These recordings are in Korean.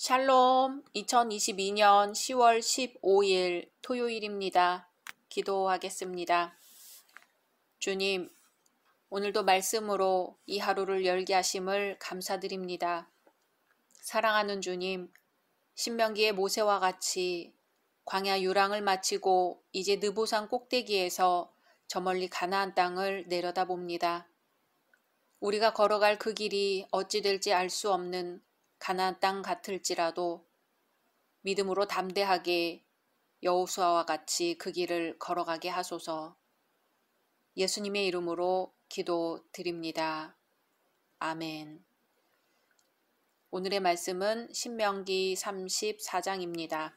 샬롬, 2022년 10월 15일 토요일입니다. 기도하겠습니다. 주님, 오늘도 말씀으로 이 하루를 열게 하심을 감사드립니다. 사랑하는 주님, 신명기의 모세와 같이 광야 유랑을 마치고 이제 느보산 꼭대기에서 저 멀리 가나안 땅을 내려다봅니다. 우리가 걸어갈 그 길이 어찌 될지 알 수 없는 가나안 땅 같을지라도 믿음으로 담대하게 여호수아와 같이 그 길을 걸어가게 하소서. 예수님의 이름으로 기도드립니다. 아멘. 오늘의 말씀은 신명기 34장입니다.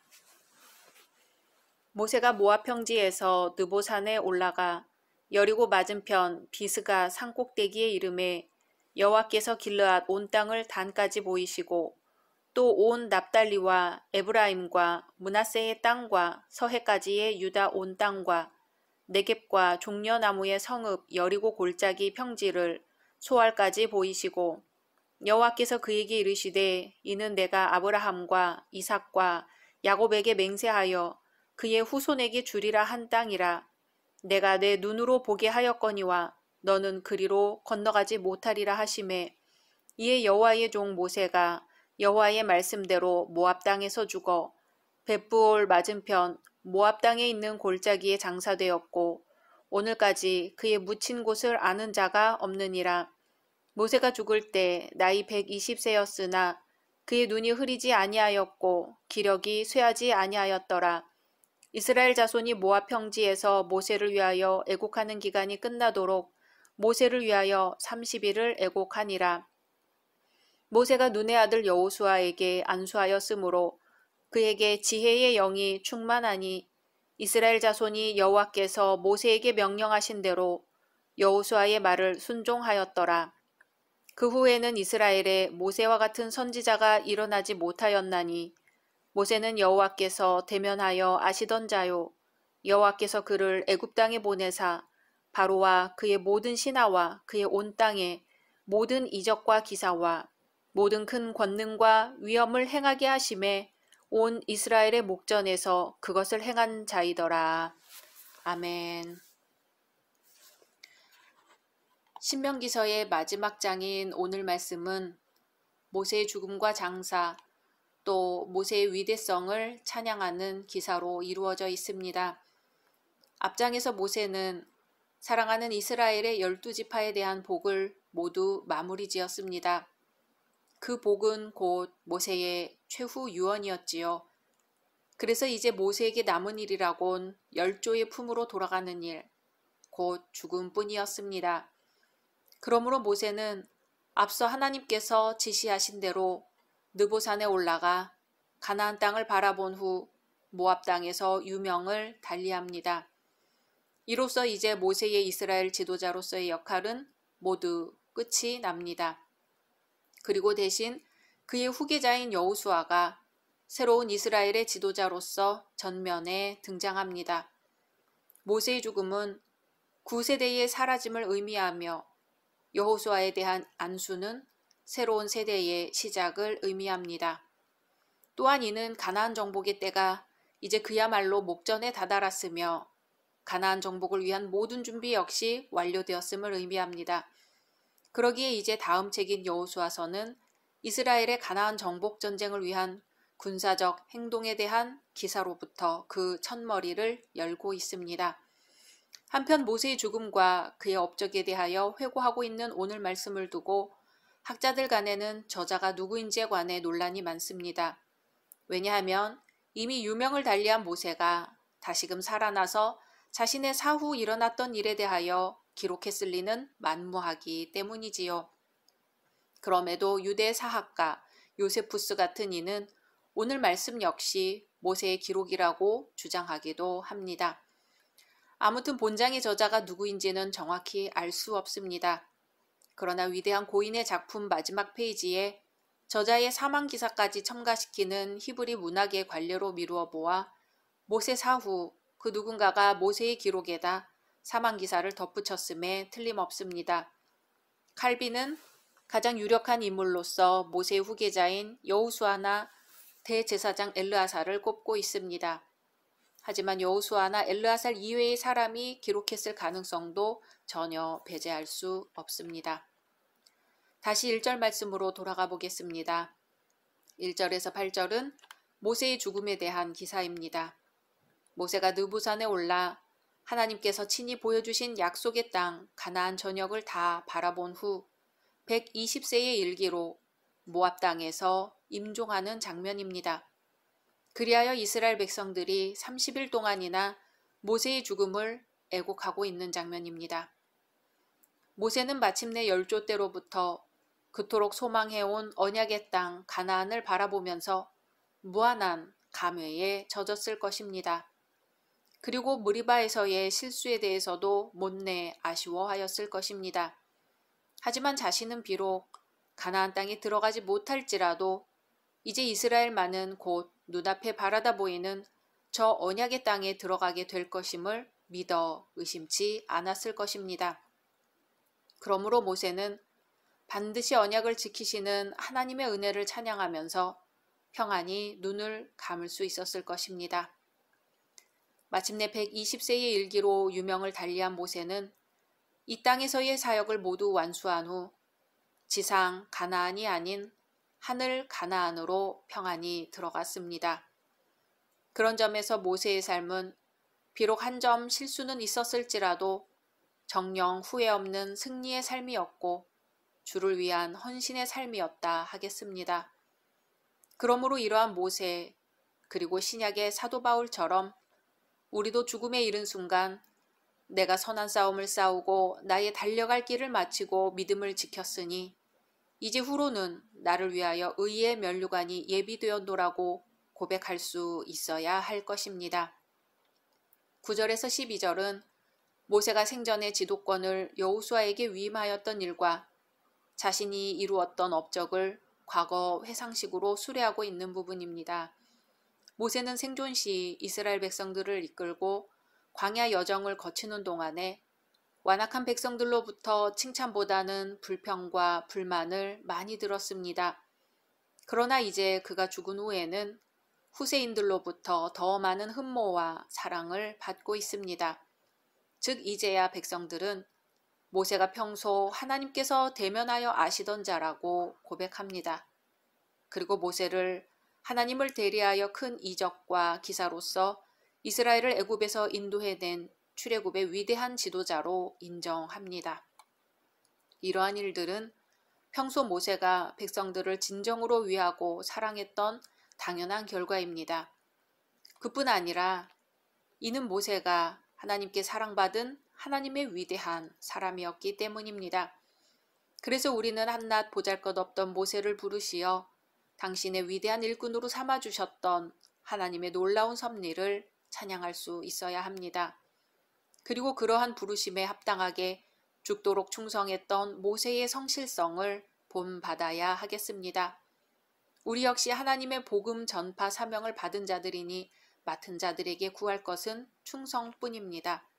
모세가 모압 평지에서 느보산에 올라가 여리고 맞은편 비스가 산꼭대기에 이르매 여호와께서 길르앗 온 땅을 단까지 보이시고 또 온 납달리와 에브라임과 므낫세의 땅과 서해까지의 유다 온 땅과 네겝과 종려나무의 성읍 여리고 골짜기 평지를 소알까지 보이시고 여호와께서 그에게 이르시되 이는 내가 아브라함과 이삭과 야곱에게 맹세하여 그의 후손에게 주리라 한 땅이라. 내가 내 눈으로 보게 하였거니와 너는 그리로 건너가지 못하리라 하시매 이에 여호와의 종 모세가 여호와의 말씀대로 모압 땅에서 죽어 벳부올 맞은편 모압 땅에 있는 골짜기에 장사되었고 오늘까지 그의 묻힌 곳을 아는 자가 없느니라. 모세가 죽을 때 나이 120세였으나 그의 눈이 흐리지 아니하였고 기력이 쇠하지 아니하였더라. 이스라엘 자손이 모압 평지에서 모세를 위하여 애곡하는 기간이 끝나도록 모세를 위하여 30일을 애곡하니라. 모세가 눈의 아들 여호수아에게 안수하였으므로 그에게 지혜의 영이 충만하니 이스라엘 자손이 여호와께서 모세에게 명령하신 대로 여호수아의 말을 순종하였더라. 그 후에는 이스라엘에 모세와 같은 선지자가 일어나지 못하였나니 모세는 여호와께서 대면하여 아시던 자요 여호와께서 그를 애굽 땅에 보내사 바로와 그의 모든 신하와 그의 온 땅에 모든 이적과 기사와 모든 큰 권능과 위엄을 행하게 하심에 온 이스라엘의 목전에서 그것을 행한 자이더라. 아멘. 신명기서의 마지막 장인 오늘 말씀은 모세의 죽음과 장사 또 모세의 위대성을 찬양하는 기사로 이루어져 있습니다. 앞장에서 모세는 사랑하는 이스라엘의 12지파에 대한 복을 모두 마무리 지었습니다. 그 복은 곧 모세의 최후 유언이었지요. 그래서 이제 모세에게 남은 일이라곤 열조의 품으로 돌아가는 일, 곧 죽음뿐이었습니다. 그러므로 모세는 앞서 하나님께서 지시하신 대로 느보산에 올라가 가나안 땅을 바라본 후 모압 땅에서 유명을 달리합니다. 이로써 이제 모세의 이스라엘 지도자로서의 역할은 모두 끝이 납니다. 그리고 대신 그의 후계자인 여호수아가 새로운 이스라엘의 지도자로서 전면에 등장합니다. 모세의 죽음은 구세대의 사라짐을 의미하며 여호수아에 대한 안수는 새로운 세대의 시작을 의미합니다. 또한 이는 가나안 정복의 때가 이제 그야말로 목전에 다다랐으며 가나안 정복을 위한 모든 준비 역시 완료되었음을 의미합니다. 그러기에 이제 다음 책인 여호수아서는 이스라엘의 가나안 정복 전쟁을 위한 군사적 행동에 대한 기사로부터 그 첫머리를 열고 있습니다. 한편 모세의 죽음과 그의 업적에 대하여 회고하고 있는 오늘 말씀을 두고 학자들 간에는 저자가 누구인지에 관해 논란이 많습니다. 왜냐하면 이미 유명을 달리한 모세가 다시금 살아나서 자신의 사후 일어났던 일에 대하여 기록했을 리는 만무하기 때문이지요. 그럼에도 유대 사학가 요세푸스 같은 이는 오늘 말씀 역시 모세의 기록이라고 주장하기도 합니다. 아무튼 본장의 저자가 누구인지는 정확히 알 수 없습니다. 그러나 위대한 고인의 작품 마지막 페이지에 저자의 사망 기사까지 첨가시키는 히브리 문학의 관례로 미루어 보아 모세 사후 그 누군가가 모세의 기록에다 사망 기사를 덧붙였음에 틀림없습니다. 칼빈은 가장 유력한 인물로서 모세의 후계자인 여호수아나 대제사장 엘르아살을 꼽고 있습니다. 하지만 여호수아나 엘르아살 이외의 사람이 기록했을 가능성도 전혀 배제할 수 없습니다. 다시 1절 말씀으로 돌아가 보겠습니다. 1절에서 8절은 모세의 죽음에 대한 기사입니다. 모세가 느부산에 올라 하나님께서 친히 보여주신 약속의 땅 가나안 전역을 다 바라본 후 120세의 일기로 모압 땅에서 임종하는 장면입니다. 그리하여 이스라엘 백성들이 30일 동안이나 모세의 죽음을 애곡하고 있는 장면입니다. 모세는 마침내 열조 때로부터 그토록 소망해온 언약의 땅 가나안을 바라보면서 무한한 감회에 젖었을 것입니다. 그리고 무리바에서의 실수에 대해서도 못내 아쉬워하였을 것입니다. 하지만 자신은 비록 가나안 땅에 들어가지 못할지라도 이제 이스라엘만은 곧 눈앞에 바라다 보이는 저 언약의 땅에 들어가게 될 것임을 믿어 의심치 않았을 것입니다. 그러므로 모세는 반드시 언약을 지키시는 하나님의 은혜를 찬양하면서 평안히 눈을 감을 수 있었을 것입니다. 마침내 120세의 일기로 유명을 달리한 모세는 이 땅에서의 사역을 모두 완수한 후 지상 가나안이 아닌 하늘 가나안으로 평안히 들어갔습니다. 그런 점에서 모세의 삶은 비록 한 점 실수는 있었을지라도 정령 후회 없는 승리의 삶이었고 주를 위한 헌신의 삶이었다 하겠습니다. 그러므로 이러한 모세 그리고 신약의 사도 바울처럼 우리도 죽음에 이른 순간 내가 선한 싸움을 싸우고 나의 달려갈 길을 마치고 믿음을 지켰으니 이제 후로는 나를 위하여 의의 면류관이 예비되었노라고 고백할 수 있어야 할 것입니다. 9절에서 12절은 모세가 생전에 지도권을 여호수아에게 위임하였던 일과 자신이 이루었던 업적을 과거 회상식으로 수레하고 있는 부분입니다. 모세는 생존 시 이스라엘 백성들을 이끌고 광야 여정을 거치는 동안에 완악한 백성들로부터 칭찬보다는 불평과 불만을 많이 들었습니다. 그러나 이제 그가 죽은 후에는 후세인들로부터 더 많은 흠모와 사랑을 받고 있습니다. 즉 이제야 백성들은 모세가 평소 하나님께서 대면하여 아시던 자라고 고백합니다. 그리고 모세를 하나님을 대리하여 큰 이적과 기사로서 이스라엘을 애굽에서 인도해낸 출애굽의 위대한 지도자로 인정합니다. 이러한 일들은 평소 모세가 백성들을 진정으로 위하고 사랑했던 당연한 결과입니다. 그뿐 아니라 이는 모세가 하나님께 사랑받은 하나님의 위대한 사람이었기 때문입니다. 그래서 우리는 한낱 보잘것없던 모세를 부르시어 당신의 위대한 일꾼으로 삼아주셨던 하나님의 놀라운 섭리를 찬양할 수 있어야 합니다. 그리고 그러한 부르심에 합당하게 죽도록 충성했던 모세의 성실성을 본받아야 하겠습니다. 우리 역시 하나님의 복음 전파 사명을 받은 자들이니 맡은 자들에게 구할 것은 충성뿐입니다.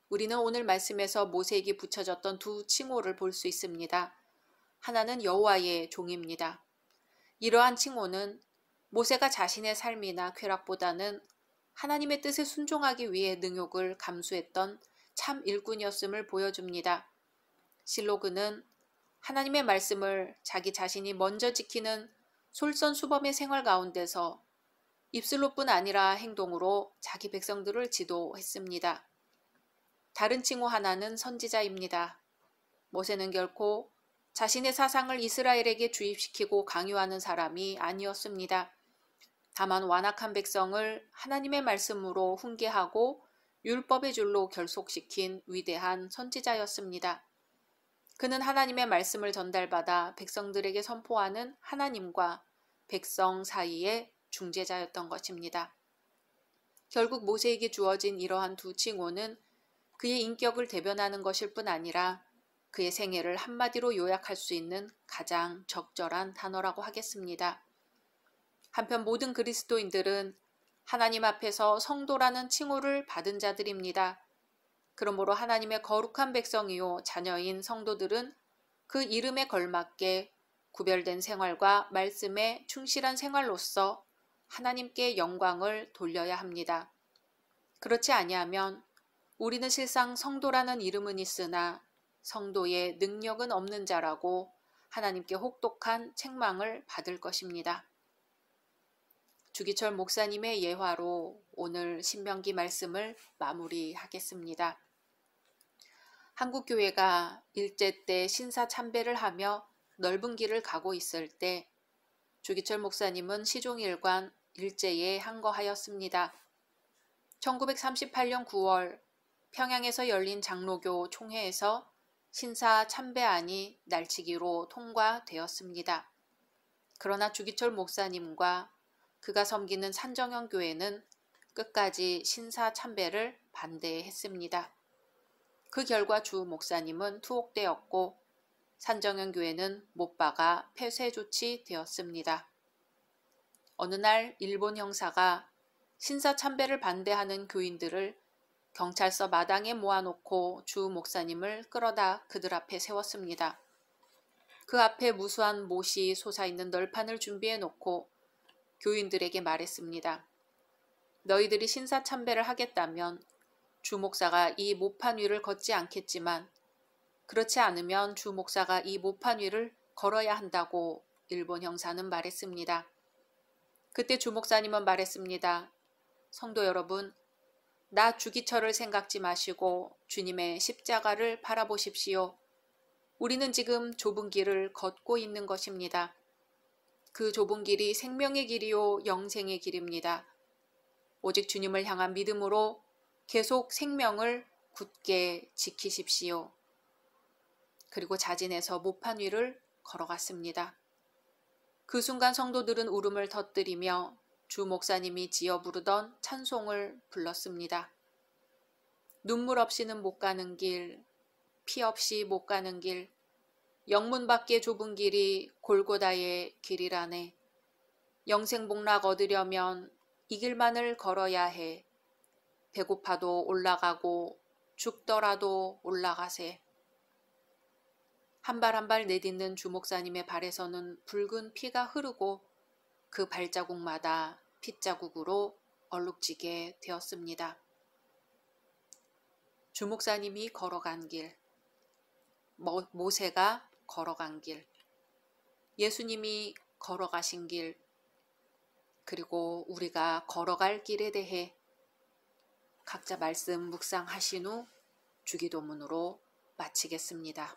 우리는 오늘 말씀에서 모세에게 붙여졌던 두 칭호를 볼 수 있습니다. 하나는 여호와의 종입니다. 이러한 칭호는 모세가 자신의 삶이나 쾌락보다는 하나님의 뜻에 순종하기 위해 능욕을 감수했던 참 일꾼이었음을 보여줍니다. 실로 그는 하나님의 말씀을 자기 자신이 먼저 지키는 솔선수범의 생활 가운데서 입술로뿐 아니라 행동으로 자기 백성들을 지도했습니다. 다른 칭호 하나는 선지자입니다. 모세는 결코 자신의 사상을 이스라엘에게 주입시키고 강요하는 사람이 아니었습니다. 다만 완악한 백성을 하나님의 말씀으로 훈계하고 율법의 줄로 결속시킨 위대한 선지자였습니다. 그는 하나님의 말씀을 전달받아 백성들에게 선포하는 하나님과 백성 사이의 중재자였던 것입니다. 결국 모세에게 주어진 이러한 두 칭호는 그의 인격을 대변하는 것일 뿐 아니라 그의 생애를 한마디로 요약할 수 있는 가장 적절한 단어라고 하겠습니다. 한편 모든 그리스도인들은 하나님 앞에서 성도라는 칭호를 받은 자들입니다. 그러므로 하나님의 거룩한 백성이요 자녀인 성도들은 그 이름에 걸맞게 구별된 생활과 말씀에 충실한 생활로서 하나님께 영광을 돌려야 합니다. 그렇지 아니하면 우리는 실상 성도라는 이름은 있으나 성도의 능력은 없는 자라고 하나님께 혹독한 책망을 받을 것입니다. 주기철 목사님의 예화로 오늘 신명기 말씀을 마무리하겠습니다. 한국교회가 일제 때 신사참배를 하며 넓은 길을 가고 있을 때 주기철 목사님은 시종일관 일제에 항거하였습니다. 1938년 9월 평양에서 열린 장로교 총회에서 신사참배안이 날치기로 통과되었습니다. 그러나 주기철 목사님과 그가 섬기는 산정형교회는 끝까지 신사참배를 반대했습니다. 그 결과 주 목사님은 투옥되었고 산정형교회는 못 박아 폐쇄 조치되었습니다. 어느 날 일본 형사가 신사참배를 반대하는 교인들을 경찰서 마당에 모아놓고 주 목사님을 끌어다 그들 앞에 세웠습니다. 그 앞에 무수한 못이 솟아있는 널판을 준비해 놓고 교인들에게 말했습니다. 너희들이 신사참배를 하겠다면 주 목사가 이 못판 위를 걷지 않겠지만 그렇지 않으면 주 목사가 이 못판 위를 걸어야 한다고 일본 형사는 말했습니다. 그때 주 목사님은 말했습니다. 성도 여러분, 나 주기철을 생각지 마시고 주님의 십자가를 바라보십시오. 우리는 지금 좁은 길을 걷고 있는 것입니다. 그 좁은 길이 생명의 길이요 영생의 길입니다. 오직 주님을 향한 믿음으로 계속 생명을 굳게 지키십시오. 그리고 자진해서 못판 위를 걸어갔습니다. 그 순간 성도들은 울음을 터뜨리며 주 목사님이 지어 부르던 찬송을 불렀습니다. 눈물 없이는 못 가는 길, 피 없이 못 가는 길, 영문 밖의 좁은 길이 골고다의 길이라네. 영생복락 얻으려면 이 길만을 걸어야 해. 배고파도 올라가고 죽더라도 올라가세. 한 발 한 발 내딛는 주 목사님의 발에서는 붉은 피가 흐르고 그 발자국마다 핏자국으로 얼룩지게 되었습니다. 주 목사님이 걸어간 길, 모세가 걸어간 길, 예수님이 걸어가신 길, 그리고 우리가 걸어갈 길에 대해 각자 말씀 묵상하신 후 주기도문으로 마치겠습니다.